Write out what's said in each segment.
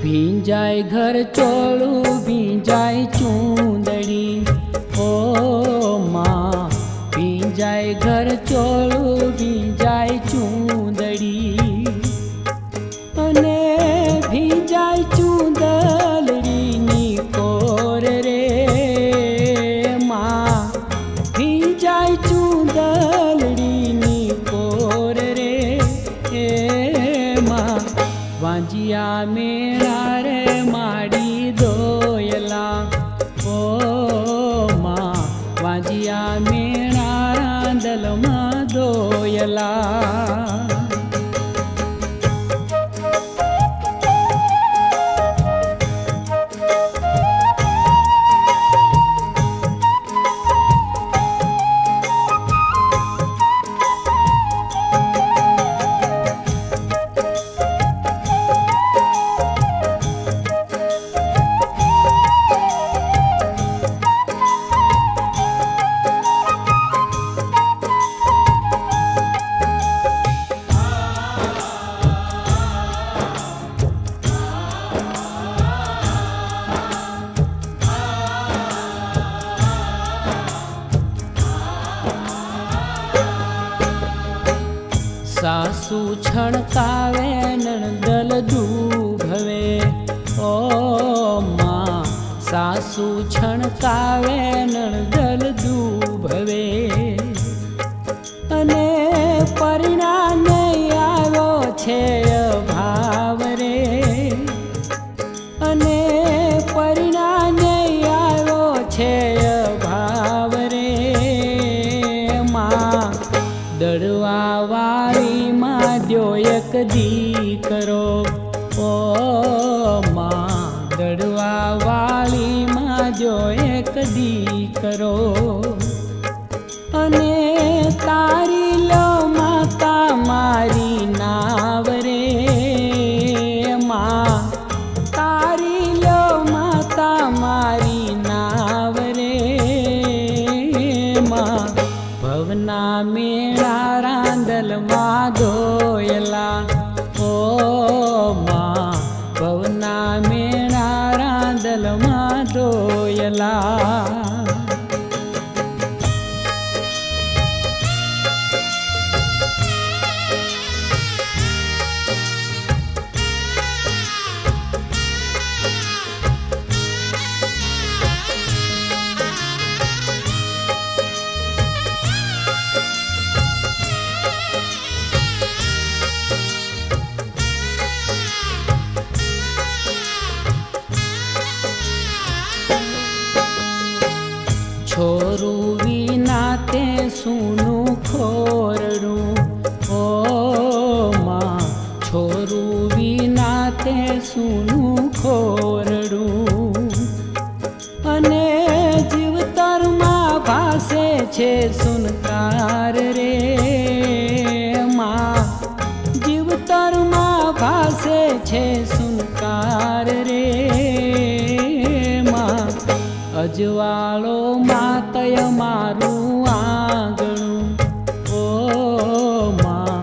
ભીંજાય ઘર ચોળું ભીંજાય ચૂંદડી ઓ માં ભીંજાય ઘર ચોળું ભીંજાય ચૂંદડી અને ભીંજાય ચૂંદડીની કોર રે માં ભીંજાય ચૂંદડીની કોર રે માં વાંજિયા મેળા રે માડી દોયલા ઓ માં વાંજિયા મેળા રાંદલમાં દોયલા सासू छणकावे नणदल दूभवे ओ मां सासू छणकावे नणदल दूभवे अने परिणामे आव्यो छे अभाव रे अने परिणामे आव्यो छे अभाव रे मां दड़वा द्यो एक दीकरो ओ मां दड़वा वाली मां जो एक दीकरो अने तारी लो माता मारी नाव रे मां तारी लो माता मारी नाव रे मां भवना मेळा रांदल मां दोयला ओ मां भवना मेळा रांदल मां दोयला छोरू विना ते सूनु खोरडू ओ मां छोरू विना ते सूनु खोरडू अने जीवतर मां भासे छे सुनकार रे मां जीवतर मां भासे छे सुनकार रे मां अजवाळो मातय मारू आंगणू ओ मां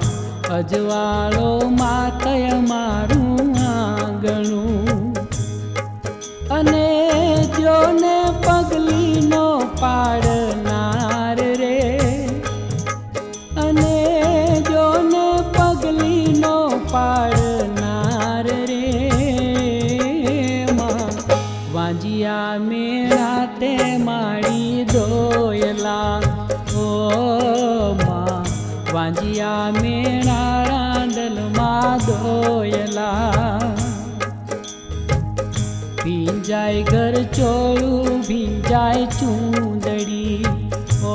अजवाळो मातय मारू आंगणू अने जोने पगली नो पाड़नार रे अने जोने पगली नो पाड़नार रे मां वांजिया मेळा ते माड़ी दोयला ओ मां वांजिया मेळा रांदल मां दोयला भींजाय घर चोळू भींजाय चूंदड़ी ओ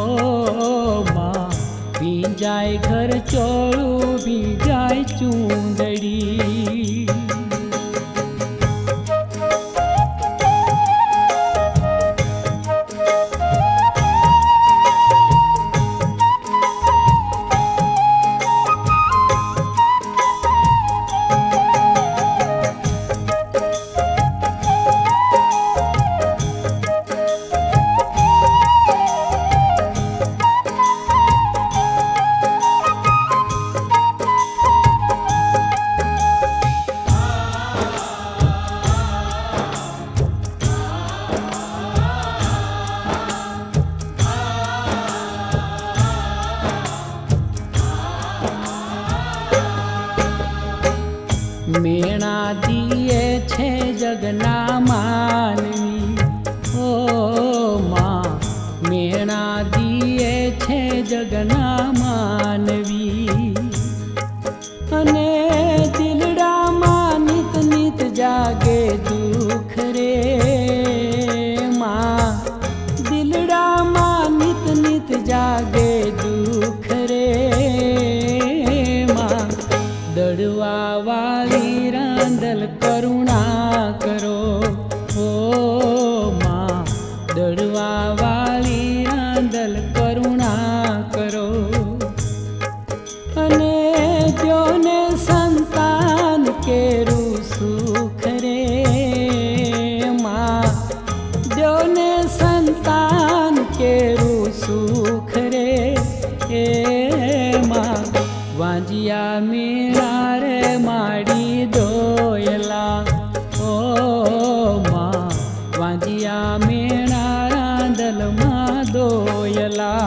मां भींजाय घर चोळू भींजाय चूंदड़ी મેણા દીએ છે જગના માનવી ઓ માં મેણા દીએ છે જગના માનવી અને દિલડામાં નિત નિત જાગે દુઃખ રે માં દિલડામાં નિત નિત જાગે દુઃખ રે માં દડવા વાળી રાંદલ કરુણા કરો ઓ માં દડવા વાળી રાંદલ કરુણા કરો અને જોને સંતાન કેરું સુખ રે માં જોને સંતાન કેરું સુખ રે એ માં વાંજિયા મેળા રે માડી દોયલા ઓ માં વાંજિયા મેળા રાંદલમાં દોયલા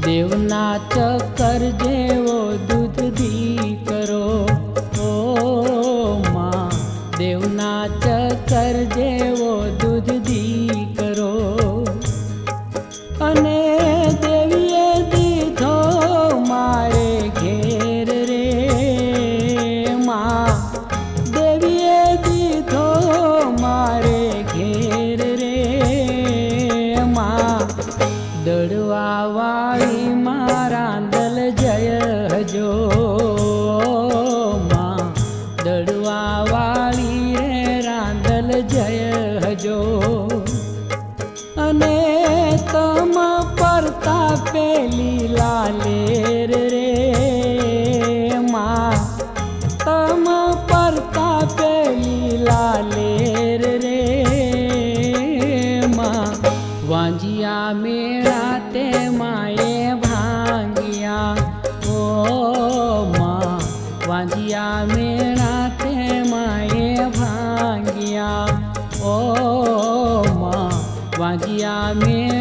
દેવના ચક્કર જેવો દૂધ દીકરો ઓ માં દેવના ચક્કર જેવો દૂધ દીકરો અને દેવીએ દીધો મારે ઘેર રે માં દેવીએ દીધો મારે ઘેર રે માં દડવા વાળી રાંદલ જય હજો માં દડવા વાળી રે રાંદલ જય હજો અને તમ પરતા પેલી લાલેર રે માં તમ પરતા પેલી લાલેર રે માં વાંજિયા મેળા તે માએ ભાંગિયા ઓ માં વાંજિયા મેળા તે માએ ભાંગિયા ઓ માં વાંજિયા મેળા